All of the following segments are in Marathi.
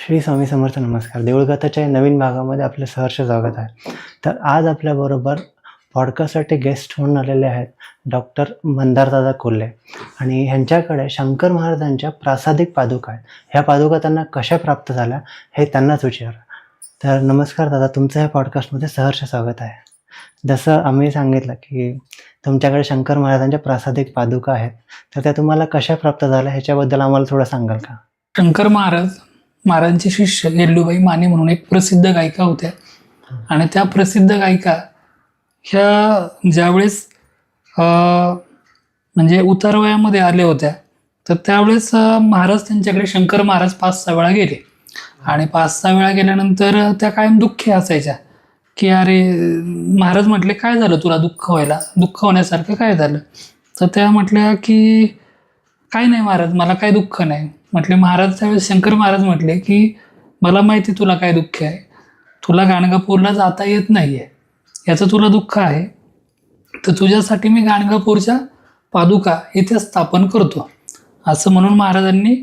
श्री स्वामी समर्थ. नमस्कार. देऊळगाथाच्या नवीन भागामध्ये आपलं सहर्ष स्वागत आहे. तर आज आपल्याबरोबर पॉडकास्टसाठी गेस्ट म्हणून आलेले आहेत डॉक्टर मंदारदादा कोल्हे आणि ह्यांच्याकडे शंकर महाराजांच्या प्रासादिक पादुका आहेत. ह्या पादुका त्यांना कशा प्राप्त झाल्या हे त्यांनाच विचारा. तर नमस्कार दादा, तुमचं ह्या पॉडकास्टमध्ये सहर्ष स्वागत आहे. जसं आम्ही सांगितलं की तुमच्याकडे शंकर महाराजांच्या प्रासादिक पादुका आहेत, तर त्या तुम्हाला कशा प्राप्त झाल्या ह्याच्याबद्दल आम्हाला थोडं सांगाल का? शंकर महाराजांचे शिष्य येल्लूबाई माने म्हणून एक प्रसिद्ध गायिका होत्या आणि त्या प्रसिद्ध गायिका ह्या ज्यावेळेस म्हणजे उतारवयामध्ये आल्या होत्या, तर त्यावेळेस महाराज त्यांच्याकडे शंकर महाराज 5-6 वेळा गेले आणि 5-6 वेळा गेल्यानंतर त्या कायम दुःखी असायच्या की अरे महाराज म्हटले काय झालं तुला दुःख होण्यासारखं काय झालं? तर त्या म्हटल्या की काय नाही महाराज, मला काय दुःख नाही. म्हटले महाराज त्यावेळेस शंकर महाराज म्हटले की मला माहिती तुला काय दुःख आहे, तुला गाणगापूरला जाता येत नाही आहे याचं तुला दुःख आहे, तर तुझ्यासाठी मी गाणगापूरच्या पादुका इथे स्थापन करतो असं म्हणून महाराजांनी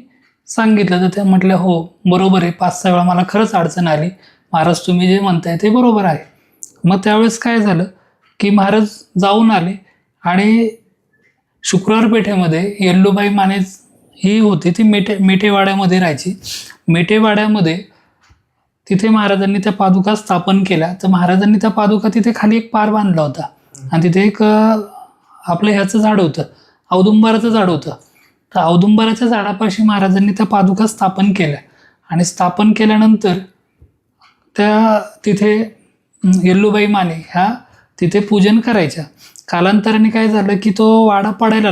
सांगितलं. तर त्या म्हटल्या हो बरोबर आहे, 5-6 वेळा मला खरंच अडचण आली महाराज, तुम्ही जे म्हणताय ते बरोबर आहे. मग त्यावेळेस काय झालं की महाराज जाऊन आले आणि शुक्रवार पेठेमध्ये येल्लूबाई माने ही होती, ती मेटेवाड्यामध्ये राहायची. मेटेवाड्यामध्ये तिथे महाराजांनी त्या पादुका स्थापन केल्या. तर महाराजांनी त्या पादुका तिथे खाली एक पार बांधला होता आणि तिथे एक आपलं ह्याचं झाड होतं, औदुंबराचं झाड होतं. तर औदुंबराच्या झाडापाशी महाराजांनी त्या पादुका स्थापन केल्या आणि स्थापन केल्यानंतर त्या तिथे येल्लूबाई माने ह्या तिथे पूजन करायच्या. कालांतराने काय झालं की तो वाडा पडायला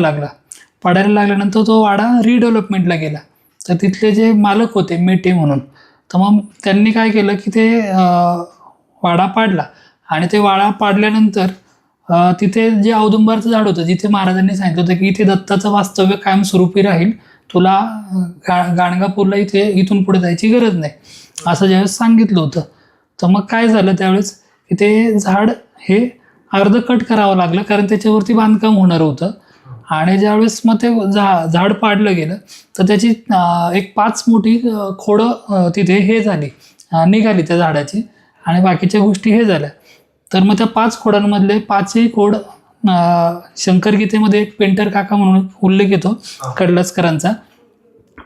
लागल्यानंतर तो वाडा रिडेव्हलपमेंटला गेला. तर तिथले जे मालक होते मेटे म्हणून, तर मग त्यांनी काय केलं की ते वाडा पाडला आणि ते वाडा पाडल्यानंतर तिथे जे औदुंबराचं झाड होतं, जिथे महाराजांनी सांगितलं होतं की इथे दत्ताचं वास्तव्य कायमस्वरूपी राहील, तुला गाणगापूरला इथून पुढे जायची गरज नाही असं ज्यावेळेस सांगितलं होतं. तर मग काय झालं त्यावेळेस की ते झाड हे अर्ध कट करावं लागलं, कारण त्याच्यावरती बांधकाम होणार होतं. आणि ज्यावेळेस मग ते झाड पाडलं गेलं तर त्याची एक 5 मोठी खोडं तिथे निघाली त्या झाडाची आणि बाकीच्या गोष्टी हे झाल्या. तर मग त्या 5 खोडांमधले 5ही खोड शंकरगीतेमध्ये एक पेंटर काका म्हणून उल्लेख येतो कडलासकरांचा.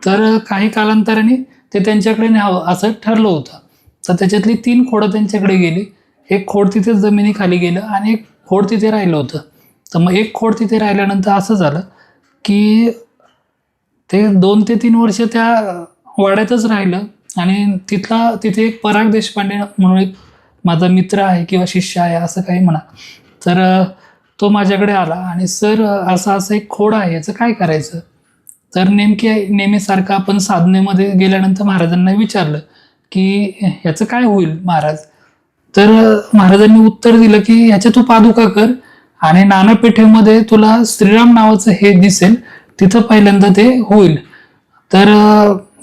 तर काही कालांतराने ते त्यांच्याकडे न्यावं असं ठरलं होतं. तर त्याच्यातली 3 खोडं त्यांच्याकडे गेली. एक खोड तिथे जमिनीखाली गेलं आणि एक खोड तिथे राहिलं होतं. तर मग एक खोड तिथे राहिल्यानंतर असं झालं की ते 2 ते 3 वर्ष त्या वाड्यातच राहिलं आणि तिथे एक पराग देशपांडे म्हणून एक माझा मित्र आहे किंवा शिष्य आहे असं काही म्हणा. तर तो माझ्याकडे आला आणि सर असं एक खोड आहे, याचं काय करायचं? तर नेहमीसारखं आपण साधनेमध्ये गेल्यानंतर महाराजांना विचारलं की ह्याचं काय होईल महाराज? तर महाराजांनी उत्तर दिलं की ह्याच्या तू पादुका कर आणि नानापेठेमध्ये तुला श्रीराम नावाचं हे दिसेल, तिथं पहिल्यांदा ते होईल. तर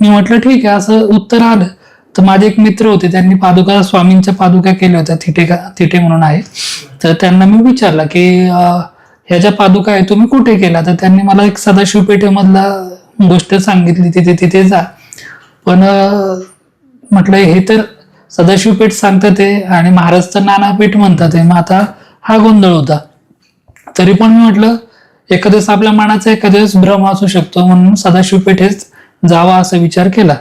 मी म्हटलं ठीक आहे असं उत्तर आलं. तर माझे एक मित्र होते, त्यांनी स्वामींच्या पादुका केल्या होत्या, थिटे म्हणून आहे. तर त्यांना मी विचारलं की ह्याच्या पादुका आहे तुम्ही कुठे केला? तर त्यांनी मला एक सदाशिव पेठेमधला गोष्ट सांगितली, तिथे जा. पण म्हटलं हे तर सदाशिव पेठ सांगतात ते आणि महाराज तर नानापेठ म्हणतात, मग आता हा गोंधळ होता. तरी पण मी म्हटलं एखाद्यास आपल्या मनाचा एखाद्यास भ्रम असू शकतो म्हणून सदाशिव पेठेच जावा असा विचार केला.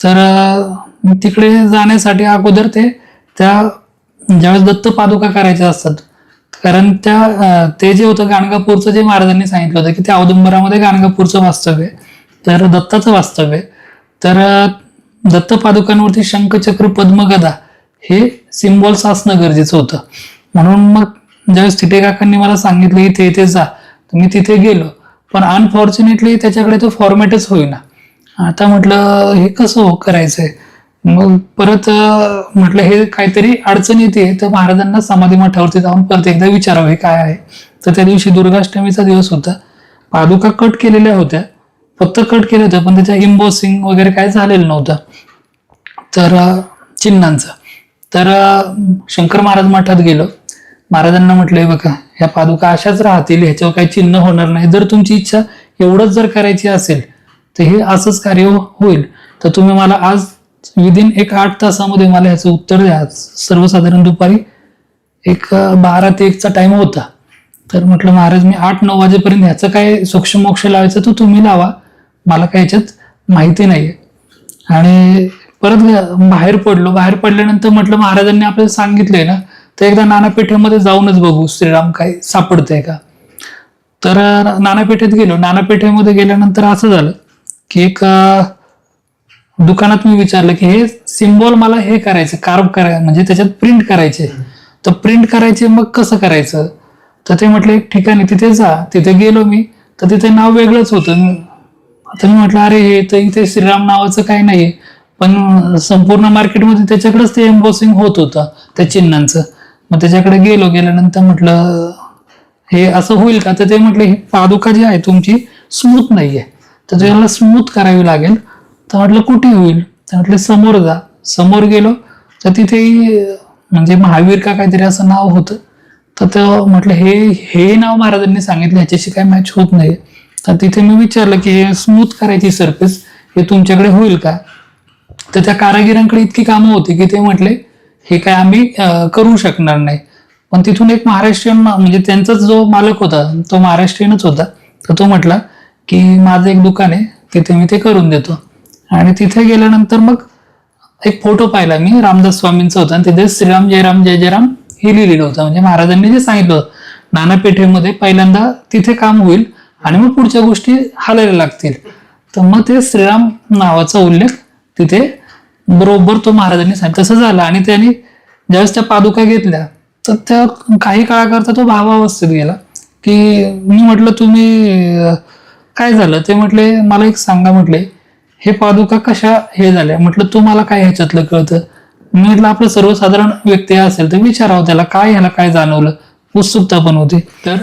तर तिकडे जाण्यासाठी अगोदर त्या ज्यावेळेस दत्त पादुका करायच्या असतात, कारण ते जे होतं गाणगापूरचं जे महाराजांनी सांगितलं होतं की त्या औदुंबरामध्ये गाणगापूरचं वास्तव्य आहे, तर दत्ताचं वास्तव्य आहे. तर दत्त पादुकांवरती शंखचक्र पद्मगदा हे सिम्बॉल्स असणं गरजेचं होतं. म्हणून मग ज्यावेळेस थिटे काकांनी मला सांगितलं इथे जा, तर मी तिथे गेलो. पण अनफॉर्च्युनेटली त्याच्याकडे तो फॉर्मॅटच होईना. आता म्हटलं हे कसं करायचंय? मग परत म्हटलं हे काहीतरी अडचण येते, तर महाराजांना समाधी मठावरती जाऊन परत एकदा विचारावं हे काय आहे. तर त्या दिवशी दुर्गाष्टमीचा दिवस होता. पादुका कट केलेल्या होत्या, फक्त कट केलं होतं, पण त्याच्या इम्बॉसिंग वगैरे काय झालेलं नव्हतं तर चिन्हांचं. तर शंकर महाराज मठात गेलो. महाराजांना म्हटलंय बघा ह्या पादुका अशाच राहतील, ह्याच्यावर काही चिन्ह होणार नाही. जर तुमची इच्छा एवढंच जर करायची असेल तर हे असंच कार्य होईल, तर तुम्ही मला आज विदिन एक 8 तासामध्ये मला ह्याचं उत्तर द्या. सर्वसाधारण दुपारी एक 12 ते 1चा टाइम होता. तर म्हटलं महाराज मी 8-9 वाजेपर्यंत ह्याचं काय सोक्षमोक्ष लावायचं तो तुम्ही लावा, मला काय ह्याच्यात माहिती नाहीये. आणि परत बाहेर पडलो. बाहेर पडल्यानंतर म्हटलं महाराजांनी आपल्याला सांगितलंय ना, तर एकदा नानापेठेमध्ये जाऊनच बघू श्रीराम काय सापडतंय का. तर नानापेठेत गेलो. नानापेठेमध्ये गेल्यानंतर असं झालं की एक दुकानात मी विचारलं की हे सिम्बॉल मला हे करायचं, कार्व करायचं, म्हणजे त्याच्यात प्रिंट करायचे. तर प्रिंट करायचे मग कसं करायचं. तर ते म्हटलं एक ठिकाणी तिथे जा. तिथे गेलो मी, तर तिथे नाव वेगळंच होतं. आता मी म्हटलं अरे हे तर इथे श्रीराम नावाचं काही नाही, पण संपूर्ण मार्केटमध्ये त्याच्याकडेच ते एम्बॉसिंग होत होतं त्या चिन्हांचं. मग त्याच्याकडे गेल्यानंतर म्हटलं हे असं होईल का. तर ते म्हटलं ही पादुका जी आहे तुमची स्मूथ नाहीये, तर त्याला स्मूथ करावी लागेल. तर म्हटलं कुठे होईल. तर म्हटलं समोर जा. समोर गेलो तर तिथेही म्हणजे महावीर का काहीतरी असं नाव होतं. तर ते म्हटलं हे नाव महाराजांनी सांगितलं ह्याच्याशी काय मॅच होत नाही. तर तिथे मी विचारलं की हे स्मूथ करायची सरफेस हे तुमच्याकडे होईल का. तर त्या कारागिरांकडे इतकी कामं होती की ते म्हटले हे काय आम्ही करू शकणार नाही. पण तिथून एक महाराष्ट्रीयन म्हणजे त्यांचाच जो मालक होता तो महाराष्ट्रीयनच होता. तर तो म्हटला की माझं एक दुकान आहे, तिथे मी ते करून देतो. आणि तिथे गेल्यानंतर मग एक फोटो पाहिला मी, रामदास स्वामींचा होता आणि तिथे श्रीराम जयराम जय जयराम हे लिहिलेलं होतं. म्हणजे महाराजांनी जे सांगितलं होतं नानापेठेमध्ये पहिल्यांदा तिथे काम होईल आणि मग पुढच्या गोष्टी हालायला लागतील. तर मग ते श्रीराम नावाचा उल्लेख तिथे बरोबर तो महाराजांनी सांगितलं. तसं झालं. आणि त्यांनी ज्यावेळेस त्या पादुका घेतल्या तर त्या काही काळाकरता तो भावावस्थेत गेला की मी म्हटलं तुम्ही काय झालं. ते म्हटले मला एक सांगा, म्हटले हे पादुका कशा हे झाल्या. म्हटलं तुम्हाला काय ह्याच्यातलं कळतं. मी म्हटलं आपलं सर्वसाधारण व्यक्ती असेल तर विचारावं त्याला काय, ह्याला काय जाणवलं. उत्सुकता पण होती. तर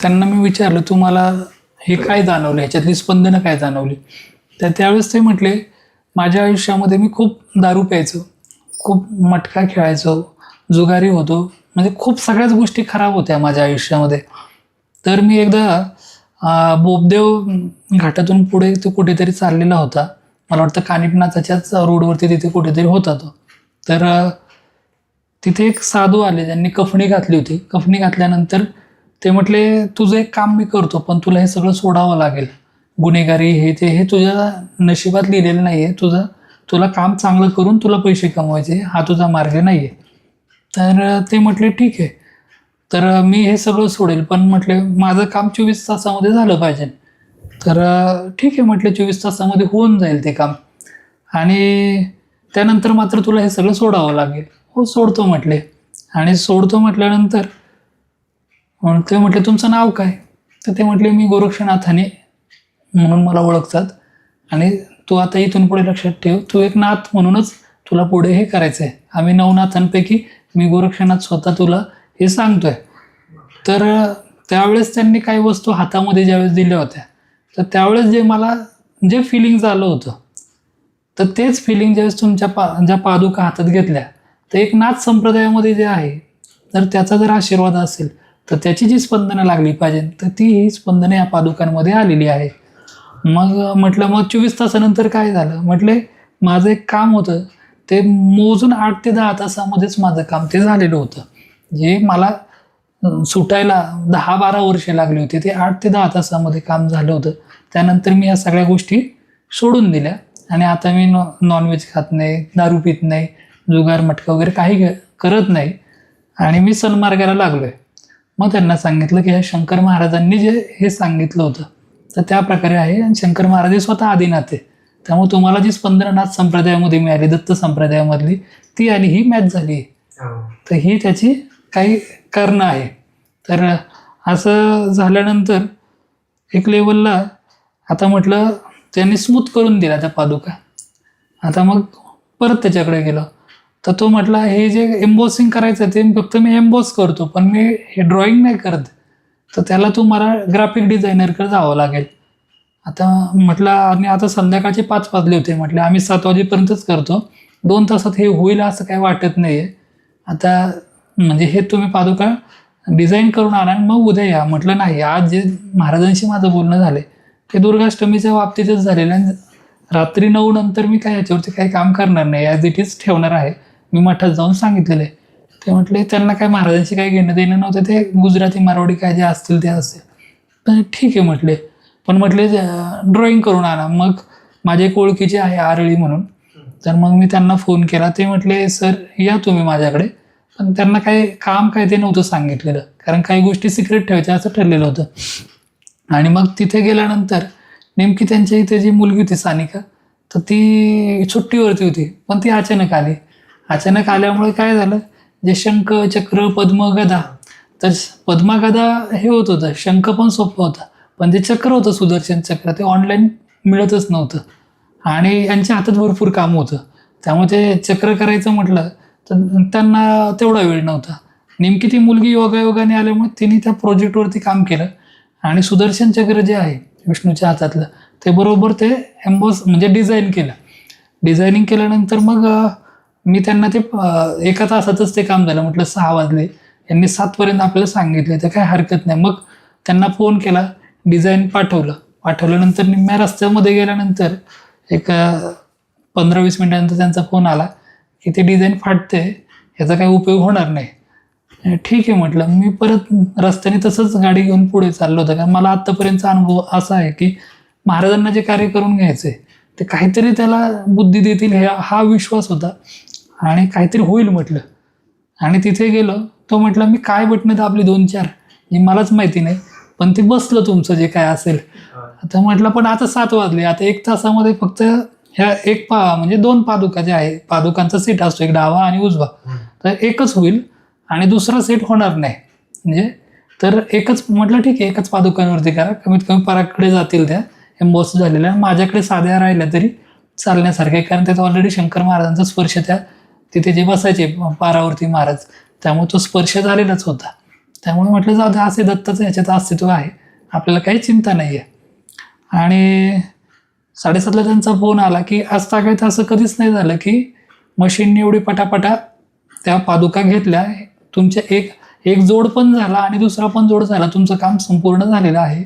त्यांना मी विचारलं तुम्हाला हे काय जाणवलं, ह्याच्यातली स्पंदनं काय जाणवली. तर त्यावेळेस ते म्हटले माझ्या आयुष्यामध्ये मी खूप दारू प्यायचो, खूप मटका खेळायचो, जुगारी होतो, म्हणजे खूप सगळ्याच गोष्टी खराब होत्या माझ्या आयुष्यामध्ये. तर मी एकदा बोबदेव घाटातून पुढे तो कुठेतरी चाललेला होता. मला वाटतं कानिपनाथाच्याच रोडवरती तिथे कुठेतरी होता तो. तर तिथे एक साधू आले, त्यांनी कफणी घातली होती. कफणी घातल्यानंतर ते म्हटले तुझं एक काम मी करतो, पण तुला हे सगळं सोडावं लागेल. गुन्हेगारी हे तुझ्या नशिबात लिहिलेलं नाहीये. तुला काम चांगलं करून तुला पैसे कमवायचे, हा तुझा मार्ग नाहीये. तर ते म्हटले ठीक आहे, तर मी हे सगळं सोडेल, पण म्हटले माझं काम 24 तासामध्ये झालं पाहिजे. तर ठीक आहे म्हटले 24 तासामध्ये होऊन जाईल ते काम, आणि त्यानंतर मात्र तुला हे सगळं सोडावं लागेल. हो सोडतो म्हटले. आणि सोडतो म्हटल्यानंतर ते म्हटले तुमचं नाव काय. तर ते म्हटले मी गोरक्षनाथाने म्हणून मला ओळखतात, आणि तू आता इथून पुढे लक्षात ठेव, तू एक नाथ म्हणूनच तुला पुढे हे करायचं आहे. आम्ही 9 नाथांपैकी मी गोरक्षनाथ स्वतः तुला हे सांगतोय. तर त्यावेळेस त्यांनी काही वस्तू हातामध्ये ज्यावेळेस दिल्या होत्या, तर त्यावेळेस जे मला जे फिलिंग आलं होतं, तर तेच फिलिंग ज्यावेळेस ज्या पादुका हातात घेतल्या, तर एक नाथ संप्रदायामध्ये जे आहे, तर त्याचा जर आशीर्वाद असेल तर त्याची जी स्पंदनं लागली पाहिजे, तर ती ही स्पंदनं या पादुकांमध्ये आलेली आहे. मग म्हटलं मग 24 तासानंतर काय झालं. म्हटले माझं एक काम होतं, ते मोजून 8 ते 10 तासामध्येच माझं काम ते झालेलं होतं. जे मला सुटायला 10-12 वर्षे लागली होती, ते 8 ते 10 तासामध्ये काम झालं होतं. त्यानंतर मी या सगळ्या गोष्टी सोडून दिल्या, आणि आता मी नॉनव्हेज खात नाही, दारू पित नाही, जुगार मटका वगैरे काही करत नाही, आणि मी सन्मार्गाला लागलो आहे. मग त्यांना सांगितलं की ह्या शंकर महाराजांनी जे हे सांगितलं होतं, तर त्या प्रकारे आहे. आणि शंकर महाराज हे स्वतः आदिनाथ आहे, त्यामुळे तुम्हाला जी स्पंदननाथ संप्रदायामध्ये मिळाली, दत्त संप्रदायामधली ती आली, ही मॅच झाली. तर ही त्याची काही कारणं आहे. तर असं झाल्यानंतर एक लेवलला आता म्हटलं त्यांनी स्मूथ करून दिला त्या पादुका. आता मग परत त्याच्याकडे गेलो, तर तो म्हटला हे जे एम्बॉसिंग करायचं ते फक्त मी एम्बॉस करतो, पण मी हे ड्रॉइंग नाही करत, तर त्याला तुम्हाला ग्राफिक डिझायनरकडे जावं लागेल. आता म्हटलं, आणि आता संध्याकाळचे 5 वाजले होते. म्हटलं आम्ही 7 वाजेपर्यंतच करतो, 2 तासात हे होईल असं काही वाटत नाही आहे. आता म्हणजे हे तुम्ही पादुका डिझाईन करून आणा आणि मग उद्या या. म्हटलं नाही, आज जे महाराजांशी माझं बोलणं झालं ते दुर्गाष्टमीच्या बाबतीतच झालेलं, रात्री 9 नंतर मी काय याच्यावरती काही काम करणार नाही, ॲज इट इज ठेवणार आहे. मी मठात जाऊन सांगितलेलं आहे. ते म्हटले त्यांना काय महाराजांशी काही घेणं देणं नव्हतं, ते गुजराती मारवाडी काय जे असतील ते असेल. तर ठीक आहे म्हटले, पण म्हटले ड्रॉइंग करून आणा. मग माझे एक ओळखीचे आहे आरळी म्हणून, तर मग मी त्यांना फोन केला. ते म्हटले सर या तुम्ही माझ्याकडे. पण त्यांना काय काम काय ते नव्हतं सांगितलेलं, कारण काही गोष्टी सिक्रेट ठेवायच्या असं ठरलेलं होतं. आणि मग तिथे गेल्यानंतर नेमकी त्यांच्या इथे जी मुलगी होती सानिका, तर ती सुट्टीवरती होती, पण ती अचानक आली. अचानक आल्यामुळे काय झालं, जे शंख चक्र पद्म गदा, तर पद्मा गदा हे होत होतं, शंख पण सोपं होता, पण जे चक्र होतं सुदर्शन चक्र ते ऑनलाईन मिळतच नव्हतं आणि यांच्या हातात भरपूर काम होतं. त्यामुळे ते चक्र करायचं म्हटलं तर त्यांना तेवढा वेळ नव्हता. नेमकी ती मुलगी योगायोगाने आल्यामुळे तिने त्या प्रोजेक्टवरती काम केलं आणि सुदर्शन चक्र जे आहे विष्णूच्या हातातलं ते बरोबर ते एम्बॉस म्हणजे डिझाईन केलं. डिझायनिंग केल्यानंतर मग मी त्यांना ते एका तासातच ते काम झालं. म्हटलं 6 वाजले, यांनी 7 पर्यंत आपल्याला सांगितलं, तर काय हरकत नाही. मग त्यांना फोन केला, डिझाईन पाठवल्यानंतर निम्म्या रस्त्यामध्ये गेल्यानंतर एक 15-20 मिनिटानंतर त्यांचा फोन आला की ते डिझाईन फाटते, याचा काही उपयोग होणार नाही. ठीक आहे म्हटलं. मी परत रस्त्याने तसंच गाडी घेऊन पुढे चाललो होतं, कारण मला आत्तापर्यंतचा अनुभव असा आहे की महाराजांना जे कार्य करून घ्यायचे ते काहीतरी त्याला बुद्धी देतील हा विश्वास होता आणि काहीतरी होईल म्हटलं. आणि तिथे गेलो, तो म्हटलं मी काय बटणं दाबली 2-4 हे मलाच माहिती नाही, पण ते बसलं तुमचं जे काय असेल. आता म्हटलं पण आता 7 वाजले, आता 1 तासामध्ये फक्त ह्या म्हणजे 2 पादुका ज्या आहे, पादुकांचा सेट असतो, एक डावा आणि उजवा, तर एकच होईल आणि दुसरा सेट होणार नाही. म्हणजे तर एकच म्हटलं ठीक आहे, एकच पादुकांवरती करा, कमीत कमी पराकडे जातील त्या एम्बॉस झालेल्या. माझ्याकडे साध्या राहिल्या तरी चालण्यासारख्या, कारण त्याचा ऑलरेडी शंकर महाराजांचा स्पर्श त्या तिथे जे बसायचे पारावरती महाराज, त्यामुळे तो स्पर्श झालेलाच होता. त्यामुळे म्हटलं जाऊ दे, असे दत्ताचं ह्याच्यात अस्तित्व आहे, आपल्याला काही चिंता नाही आहे. आणि 7:30ला त्यांचा फोन आला की आज तागायत असं कधीच नाही झालं की मशीनने एवढी पटापटा त्या पादुका घेतल्या, तुमच्या एक जोड पण झाला आणि दुसरा पण जोड झाला, तुमचं काम संपूर्ण झालेलं आहे.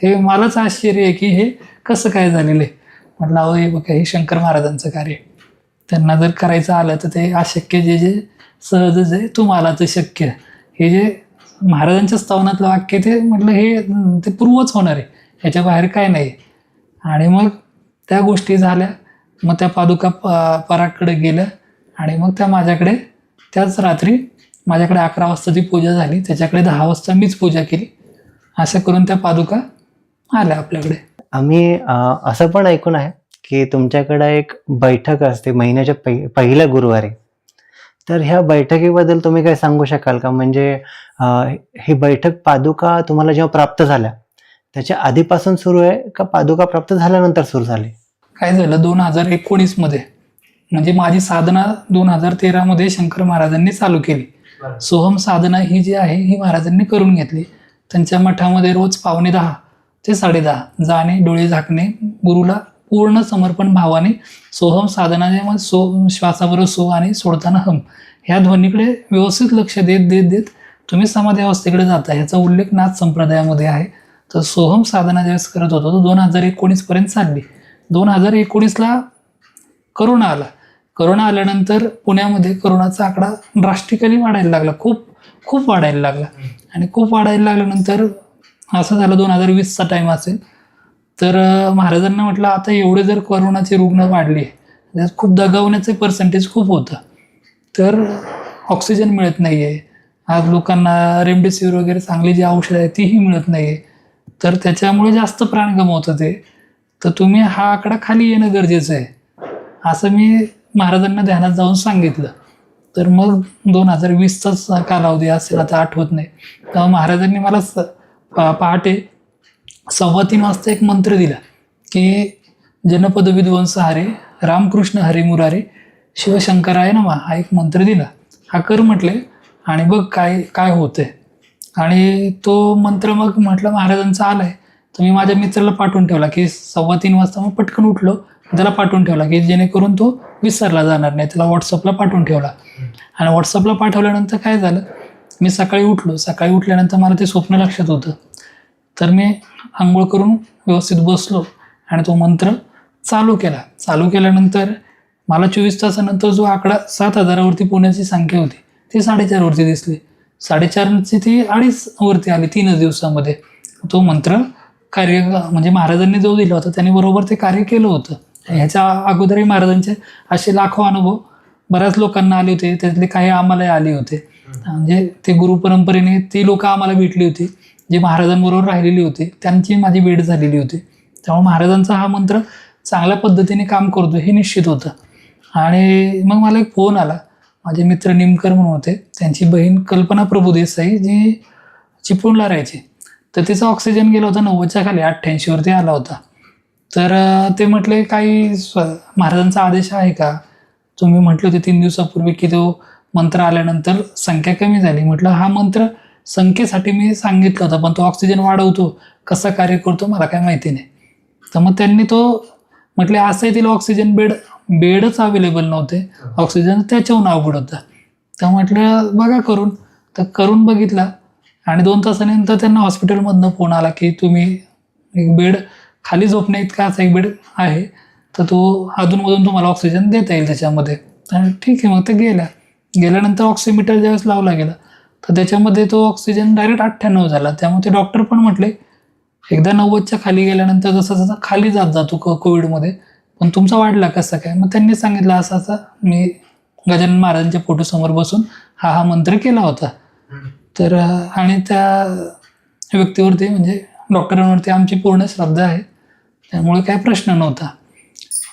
हे मलाच आश्चर्य आहे की हे कसं काय झालेलं आहे. म्हटलं अहो हे बघा, हे शंकर महाराजांचं कार्य, त्यांना जर करायचं आलं तर ते अशक्य जे सहजच आहे, तुम्हाला ते शक्य. हे जे महाराजांच्या स्तवनातलं वाक्य ते म्हटलं हे पूर्वच होणार आहे, ह्याच्या बाहेर काय नाही. आणि मग त्या गोष्टी झाल्या. मग त्या पादुका पराकडे गेल्या आणि मग त्या माझ्याकडे त्याच रात्री माझ्याकडे 11 वाजता ती पूजा झाली, त्याच्याकडे 10 वाजता मीच पूजा केली. असं करून त्या पादुका आल्या आपल्याकडे. आम्ही असं पण ऐकून आहे की तुमच्याकडे एक बैठक असते महिन्याच्या पहिल्या गुरुवारी. तर ह्या बैठकीबद्दल तुम्ही काय सांगू शकाल का? म्हणजे ही बैठक पादुका तुम्हाला जेव्हा प्राप्त झाल्या त्याच्या आधीपासून सुरू आहे का पादुका प्राप्त झाल्यानंतर सुरू झाली? काय झालं, 2019 मध्ये म्हणजे माझी साधना 2013 मध्ये शंकर महाराजांनी चालू केली. सोहम साधना ही जी आहे ही महाराजांनी करून घेतली. त्यांच्या मठामध्ये रोज 9:45 ते 10:30 जाणे, डोळे झाकणे, गुरुला पूर्ण समर्पण भावाने सोहम साधना, जे श्वासाबरोबर सो आणि सोडताना हम, ह्या ध्वनीकडे व्यवस्थित लक्ष देत तुम्ही समाधी अवस्थेकडे जाता. ह्याचा उल्लेख नाथ संप्रदायामध्ये आहे. तर सोहम साधना ज्यावेळेस करत होतो तो 2019 पर्यंत चालली. 2019ला करोना आला. करोना आल्यानंतर पुण्यामध्ये करोनाचा आकडा ड्रास्टिकली वाढायला लागला, खूप वाढायला लागला. आणि खूप वाढायला लागल्यानंतर असं झालं, 2020चा टाईम असेल, तर महाराजांना म्हटलं आता एवढे जर कोरोनाचे रुग्ण वाढले, त्यात खूप दगावण्याचे पर्सेंटेज खूप होतं, तर ऑक्सिजन मिळत नाही आहे, आज लोकांना रेमडेसिवीर वगैरे चांगली जी औषधं आहे तीही मिळत नाही आहे, तर त्याच्यामुळे जास्त प्राण गमावतं ते, तर तुम्ही हा आकडा खाली येणं गरजेचं आहे, असं मी महाराजांना ध्यानात जाऊन सांगितलं. तर मग 2020चाच कालावधी असेल, आता आठवत नाही, तेव्हा महाराजांनी मला पहाटे 2:15 वाजता एक मंत्र दिला की जनपद विध्वंस हरे रामकृष्ण हरे मुरारे शिवशंकराय नमः, हा एक मंत्र दिला, हा कर म्हटले आणि बघ काय होतंय. आणि तो मंत्र मग म्हटलं महाराजांचा आलाय, तर मी माझ्या मित्राला पाठवून ठेवला की 3:15 वाजता मग पटकन उठलो, त्याला पाठवून ठेवला की जेणेकरून तो विसरला जाणार नाही, त्याला व्हॉट्सअपला पाठवून ठेवला. आणि व्हॉट्सअपला पाठवल्यानंतर काय झालं, मी सकाळी उठल्यानंतर मला ते स्वप्न लक्षात होतं. तर मी आंघोळ करून व्यवस्थित बसलो आणि तो मंत्र चालू केल्यानंतर मला 24 तासानंतर जो आकडा 7,000वरती पुण्याची संख्या होती ती 4.5वरती दिसली. 4.5ची ती 2.5वरती आली 3च दिवसामध्ये. तो मंत्र कार्य म्हणजे महाराजांनी जो दिला होता त्यांनी बरोबर ते कार्य केलं होतं. ह्याच्या अगोदरही महाराजांचे असे लाखो अनुभव बऱ्याच लोकांना आले होते, त्यातले काही आम्हालाही आले होते. म्हणजे ते गुरुपरंपरेने ती लोक आम्हाला भेटली होती जे महाराजांबरोबर राहिलेली होती, त्यांची माझी भेट झालेली होती. त्यामुळे महाराजांचा हा मंत्र चांगल्या पद्धतीने काम करतो हे निश्चित होतं. आणि मग मला एक फोन आला. माझे मित्र निमकर म्हणून होते, त्यांची बहीण कल्पना प्रभू देसाई जी चिपळूणला राहायची, तर तिचा ऑक्सिजन गेला होता 90च्या खाली, 88वरती आला होता. तर ते म्हटले काही महाराजांचा आदेश आहे का? तुम्ही म्हटले होते 3 दिवसापूर्वी की तो मंत्र आल्यानंतर संख्या कमी झाली. म्हटलं हा मंत्र संख्येसाठी मी सांगितलं होतं, पण तो ऑक्सिजन वाढवतो कसा कार्य करतो मला काय माहिती नाही. तर मग त्यांनी तो म्हटले असंही तिला ऑक्सिजन बेडच अवेलेबल नव्हते, ऑक्सिजन त्याच्याहून अवघड होतं. तर म्हटलं बघा करून. तर करून बघितला आणि 2 तासानंतर त्यांना हॉस्पिटलमधनं फोन आला की तुम्ही एक बेड खाली झोपण्या इतका असा एक बेड आहे, तर तो अधूनमधून तुम्हाला ऑक्सिजन देता येईल त्याच्यामध्ये. आणि ठीक आहे, मग ते गेल्यानंतर ऑक्सिमीटर ज्यावेळेस लावला गेला तर त्याच्यामध्ये तो ऑक्सिजन डायरेक्ट 98 झाला. त्यामुळे ते डॉक्टर पण म्हटले एकदा 90च्या खाली गेल्यानंतर जसा खाली जातो कोविडमध्ये, पण तुमचा वाढला कसं काय? मग त्यांनी सांगितलं असं मी गजानन महाराजांच्या फोटोसमोर बसून हा मंत्र केला होता. तर आणि त्या व्यक्तीवरती म्हणजे डॉक्टरांवरती आमची पूर्ण श्रद्धा आहे, त्यामुळे काही प्रश्न नव्हता.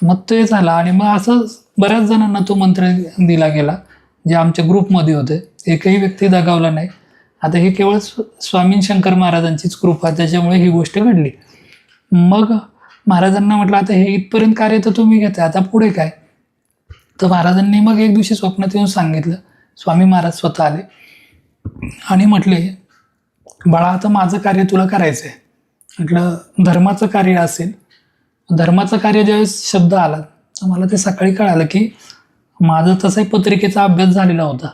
मग ते झालं आणि मग असं बऱ्याच जणांना तो मंत्र दिला गेला जे आमच्या ग्रुपमध्ये होते. एकही व्यक्ती दगावला नाही. आता हे केवळ स्वामी शंकर महाराजांचीच कृपा, त्याच्यामुळे ही गोष्ट घडली. मग महाराजांना म्हटलं आता हे इथपर्यंत कार्य तर तुम्ही घेताय, आता पुढे काय? तर महाराजांनी मग एक दिवशी स्वप्नात येऊन सांगितलं, स्वामी महाराज स्वतः आले आणि म्हटले बाळा आता माझं कार्य तुला करायचं आहे. म्हटलं धर्माचं कार्य असेल. धर्माचं कार्य ज्यावेळेस शब्द आला तर मला ते सकाळी कळालं की माझा तसाही पत्रिकेचा अभ्यास झालेला होता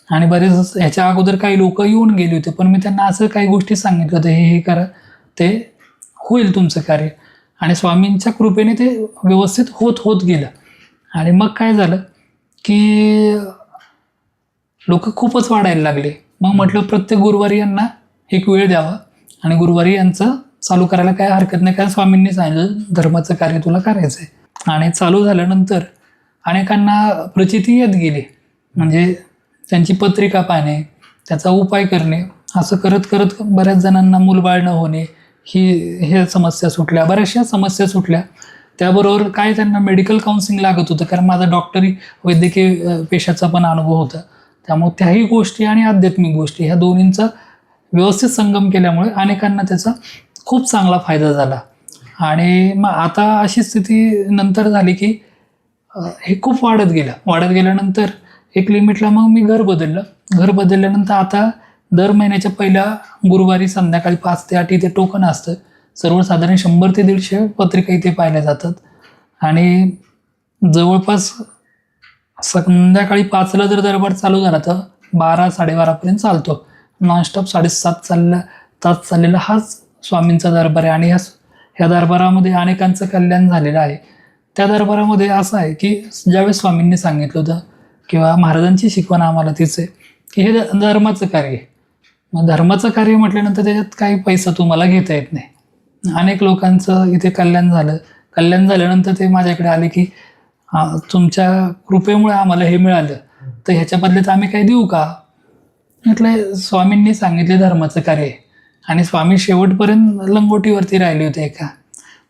आणि बरेच ह्याच्या अगोदर काही लोक येऊन गेले होते, पण मी त्यांना असं काही गोष्टी सांगितलं होतं, हे करा, ते होईल तुमचं कार्य. आणि स्वामींच्या कृपेने ते व्यवस्थित होत गेलं. आणि मग काय झालं की लोक खूपच वाढायला लागले. मग म्हटलं प्रत्येक गुरुवारी यांना एक वेळ द्यावा आणि गुरुवारी यांचं चालू करायला काय हरकत नाही, कारण स्वामींनी सांगितलं धर्माचं कार्य तुला करायचं आहे. आणि चालू झाल्यानंतर अनेकांना प्रचिती येत गेली, म्हणजे त्यांची पत्रिका पाहणे, त्याचा उपाय करणे, असं करत करत बऱ्याच जणांना मूलबाळ न होणे हे समस्या सुटल्या, बऱ्याचशा समस्या सुटल्या. त्याबरोबर काय त्यांना मेडिकल काउन्सिलिंग लागत होतं, कारण माझा डॉक्टरी वैद्यकीय पेशाचा पण अनुभव होता. त्यामुळे त्याही गोष्टी आणि आध्यात्मिक गोष्टी ह्या दोन्हींचा व्यवस्थित संगम केल्यामुळे अनेकांना त्याचा खूप चांगला फायदा झाला. आणि मग आता अशी स्थिती नंतर झाली की हे खूप वाढत गेल्यानंतर एक लिमिटला मग मी घर बदलल्यानंतर आता दर महिन्याच्या पहिल्या गुरुवारी संध्याकाळी 5 ते 8 इथे टोकन असतं. सर्वसाधारण 100 ते 150 पत्रिका इथे पाहिल्या जातात आणि जवळपास संध्याकाळी 5ला जर दरबार चालू झाला तर 12-12:30पर्यंत चालतो. नॉनस्टॉप 7.5 तास चाललेला हाच स्वामींचा दरबार आहे. आणि ह्या दरबारामध्ये अनेकांचं कल्याण झालेलं आहे. त्या दरबारामध्ये असं आहे की ज्यावेळेस स्वामींनी सांगितलं होतं किंवा महाराजांची शिकवण आम्हाला तीच आहे की हे धर्माचं कार्य आहे. मग धर्माचं कार्य म्हटल्यानंतर त्याच्यात काही पैसा तुम्हाला घेता येत नाही. अनेक लोकांचं इथे कल्याण झाल्यानंतर ते माझ्याकडे आले की तुमच्या कृपेमुळे आम्हाला हे मिळालं, तर ह्याच्या बदल्यात आम्ही काही देऊ का? म्हटलं स्वामींनी सांगितले धर्माचं कार्य आहे. आणि स्वामी शेवटपर्यंत लंगोटीवरती राहिले होते एका,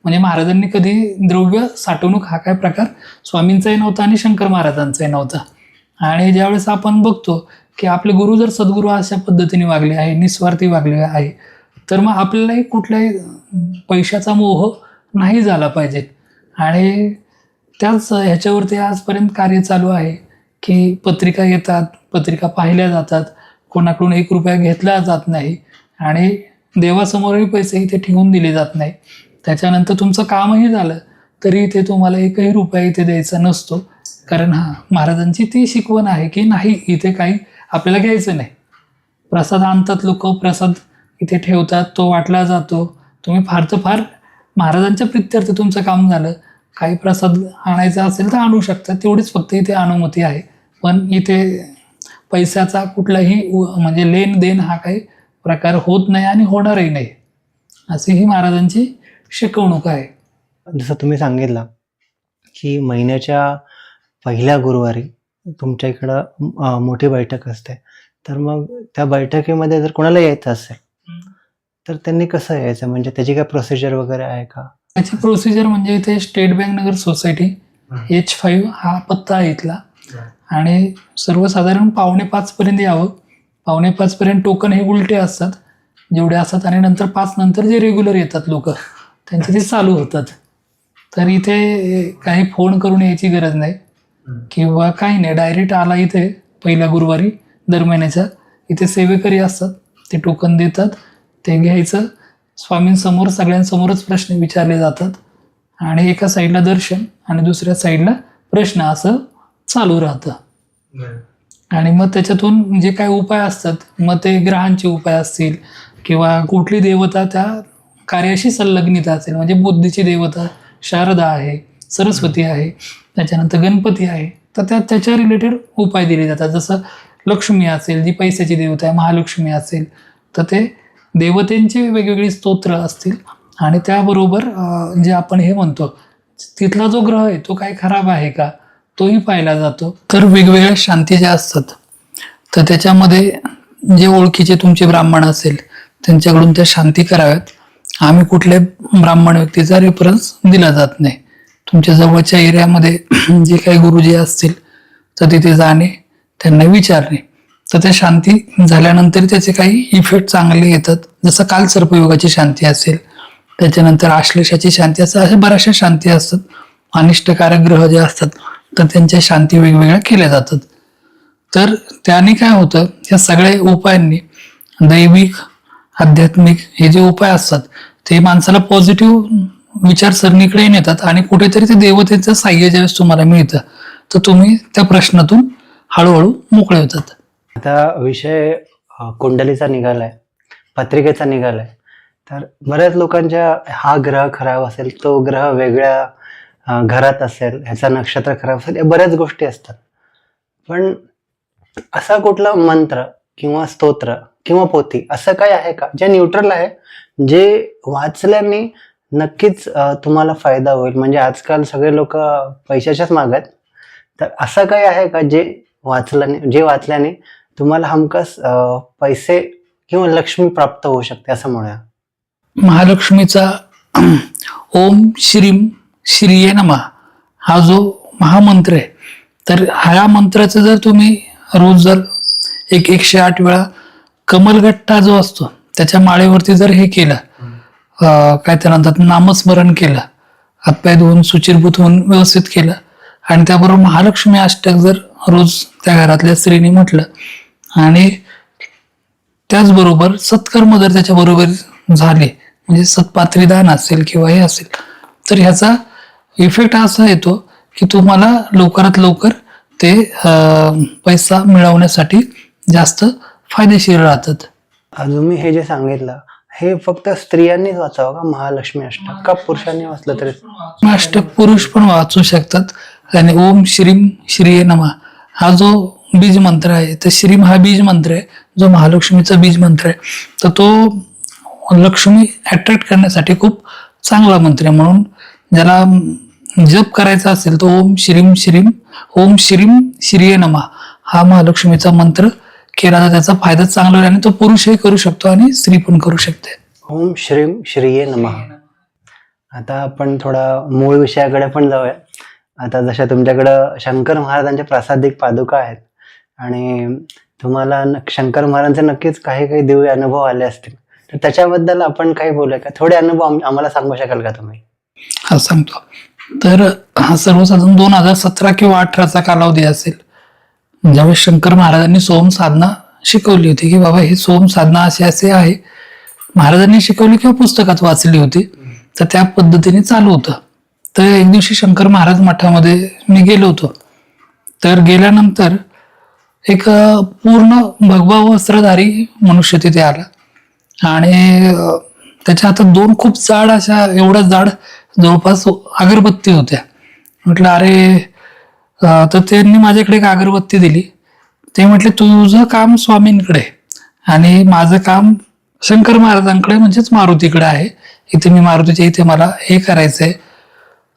म्हणजे महाराजांनी कधी द्रव्य साठवणूक हा काय प्रकार स्वामींचाही नव्हता आणि शंकर महाराजांचाही नव्हता. आणि ज्यावेळेस आपण बघतो की आपले गुरु जर सद्गुरू अशा पद्धतीने वागले आहे, निस्वार्थी वागले आहे, तर मग आपल्यालाही कुठल्याही पैशाचा मोह नाही झाला पाहिजे. आणि त्याच ह्याच्यावरती आजपर्यंत कार्य चालू आहे की पत्रिका येतात, पत्रिका पाहिल्या जातात, कोणाकडून 1 रुपया घेतला जात नाही आणि देवासमोरही पैसे इथे ठेवून दिले जात नाही. त्याच्यानंतर तुमचं कामही झालं तरी इथे तुम्हाला 1ही रुपया इथे द्यायचा नसतो, कारण महाराजांची ती शिकवण आहे की नाही इथे काही आपल्याला घ्यायचं नाही. प्रसाद आणतात लोक, प्रसाद इथे ठेवतात, तो वाटला जातो. तुम्ही फार तर फार महाराजांच्या प्रित्यर्थ तुमचं काम झालं काही प्रसाद आणायचा असेल तर आणू शकतात, तेवढीच फक्त इथे अनुमती आहे. पण इथे पैशाचा कुठलाही म्हणजे लेन देन हा काही प्रकार होत नाही आणि होणारही नाही, अशी ही महाराजांची शिकवणूक आहे. जसं तुम्ही सांगितलं की महिन्याच्या पहिल्या गुरुवारी तुमच्या इकडं मोठी बैठक असते, तर मग त्या बैठकीमध्ये जर कोणाला यायचं असेल तर त्यांनी कसं यायचं, म्हणजे त्याची काय प्रोसिजर वगैरे आहे का? त्याची प्रोसिजर म्हणजे इथे स्टेट बँक नगर सोसायटी H5 हा पत्ता आहे इथला. आणि सर्वसाधारण 4:45 पर्यंत यावं. 4:45 पर्यंत टोकन हे उलटे असतात जेवढे असतात, आणि नंतर 5 नंतर जे रेग्युलर येतात लोक त्यांचे ते चालू होतात. तर इथे काही फोन करून यायची गरज नाही किंवा काही नाही, डायरेक्ट आला इथे पहिल्या गुरुवारी दर महिन्याच्या. इथे सेवेकरी असतात, ते टोकन देतात, ते घ्यायचं. स्वामींसमोर सगळ्यांसमोरच प्रश्न विचारले जातात आणि एका साईडला दर्शन आणि दुसऱ्या साईडला प्रश्न असं चालू राहतं. आणि मग त्याच्यातून जे काही उपाय असतात, मग ते ग्रहांचे उपाय असतील किंवा कुठली देवता त्या कार्याशी संलग्नित असेल, म्हणजे बुद्धीची देवता शारदा आहे, सरस्वती आहे, त्याच्यानंतर गणपती आहे, तर त्याच्या रिलेटेड उपाय दिले जातात. जसं लक्ष्मी असेल, जी पैशाची देवता आहे, महालक्ष्मी असेल, तर ते देवतेंचे वेगवेगळी स्तोत्र असतील. आणि त्याबरोबर जे आपण हे म्हणतो तिथला जो ग्रह आहे तो काय खराब आहे का तोही पाहिला जातो. तर वेगवेगळ्या शांती ज्या असतात, तर त्याच्यामध्ये जे ओळखीचे तुमचे ब्राह्मण असेल त्यांच्याकडून त्या शांती कराव्यात. आम्ही कुठल्या ब्राह्मण व्यक्तीचा रेफरन्स दिला जात नाही. तुमच्या जवळच्या एरियामध्ये जे काही गुरुजी असतील तर तिथे जाणे, त्यांना विचारणे, तर त्या शांती झाल्यानंतर त्याचे काही इफेक्ट चांगले येतात. जसं काल सर्पयोगाची शांती असेल, त्याच्यानंतर आश्लेषाची शांती असेल, अशा बऱ्याचशा शांती असतात. अनिष्टकारक ग्रह जे असतात तर त्यांच्या शांती वेगवेगळ्या केल्या जातात. तर त्याने काय होतं, या सगळ्या उपायांनी दैविक आध्यात्मिक हे जे उपाय असतात ते माणसाला पॉझिटिव्ह विचारसरणीकडे नेतात आणि कुठेतरी ते देवतेचं साह्य ज्यावेळेस तुम्हाला मिळतं तर तुम्ही त्या प्रश्नातून हळूहळू मोकळे होतात. आता विषय कुंडलीचा निघालाय, पत्रिकेचा निघालाय, तर बऱ्याच लोकांच्या हा ग्रह खराब असेल, तो ग्रह वेगळ्या घरात असेल, ह्याचा नक्षत्र खराब असेल, या बऱ्याच गोष्टी असतात. पण असा कुठला मंत्र किंवा स्तोत्र किंवा पोथी असं काय आहे का जे न्यूट्रल आहे, जे वाचल्याने नक्कीच तुम्हाला फायदा होईल? म्हणजे आजकाल सगळे लोक पैशाच्याच मागत, तर असं काय आहे का जे वाचल्याने तुम्हाला हमखास पैसे किंवा लक्ष्मी प्राप्त होऊ शकते, असं म्हणूया? महालक्ष्मीचा ओम श्रीम श्रीये नमः हा जो महामंत्र आहे, तर ह्या मंत्राचं जर तुम्ही रोज जर 108 वेळा कमलगट्टा जो असतो त्याच्या माळेवरती जर हे केलं, काय त्या म्हणतात, नामस्मरण केलं, हातपाय धुवून सुचिरभूत होऊन व्यवस्थित केलं, आणि त्याबरोबर महालक्ष्मी अष्टक जर रोज त्या घरातल्या स्त्रीने म्हटलं, आणि त्याचबरोबर सत्कर्म जर त्याच्याबरोबर झाले, म्हणजे सत्पात्रीदान असेल किंवा हे असेल, तर ह्याचा इफेक्ट असा येतो की तुम्हाला लवकरात लवकर ते पैसा मिळवण्यासाठी जास्त फायदेशीर राहतात. तुम्ही हे जे सांगितलं हे फक्त स्त्रियांनीच वाचावं का महालक्ष्मी अष्टक, का पुरुषांनी वाचलं तरी? अष्टक पुरुष पण वाचू शकतात. आणि ओम श्रीम श्रीये नमः हा जो बीज मंत्र आहे, तर श्रीम हा बीज मंत्र आहे, जो महालक्ष्मीचा बीज मंत्र आहे, तर तो लक्ष्मी अट्रॅक्ट करण्यासाठी खूप चांगला मंत्र आहे. म्हणून ज्याला जप करायचा असेल तो ओम श्रीम श्रीये नमः हा महालक्ष्मीचा मंत्र केला तर त्याचा फायदा चांगला होईल, आणि तो पुरुषही करू शकतो आणि स्त्री पण करू शकते. ओम श्रीम श्रीये नमः. आता आपण थोडा मूळ विषयाकडे पण जाऊया. आता जशा तुमच्याकडं शंकर महाराजांच्या प्रासादिक पादुका आहेत आणि तुम्हाला शंकर महाराजांचे नक्कीच काही दिव्य अनुभव आले असतील, तर त्याच्याबद्दल आपण काही बोलूया का? थोडे अनुभव आम्हाला सांगू शकाल का तुम्ही? हा सांगतो. तर हा सर्वसाधारण 2017 किंवा 2018चा कालावधी असेल, ज्यावेळेस शंकर महाराजांनी सोम साधना शिकवली होती की बाबा ही सोम साधना असे असे आहे, महाराजांनी शिकवली किंवा पुस्तकात वाचली होती, तर त्या पद्धतीने चालू होतं. तर एक दिवशी शंकर महाराज मठामध्ये मी गेलो होतो. तर गेल्यानंतर एक पूर्ण भगवा वस्त्रधारी मनुष्य तिथे आला आणि त्याच्या हातात 2 खूप जाड अशा, एवढ्या जाड जवळपास अगरबत्ती होत्या. म्हटलं अरे तर त्यांनी माझ्याकडे एक अगरबत्ती दिली. ते म्हटले तुझं काम स्वामींकडे आणि माझं काम शंकर महाराजांकडे म्हणजेच मारुतीकडे आहे. इथे मी मारुतीच्या इथे मला हे करायचंय.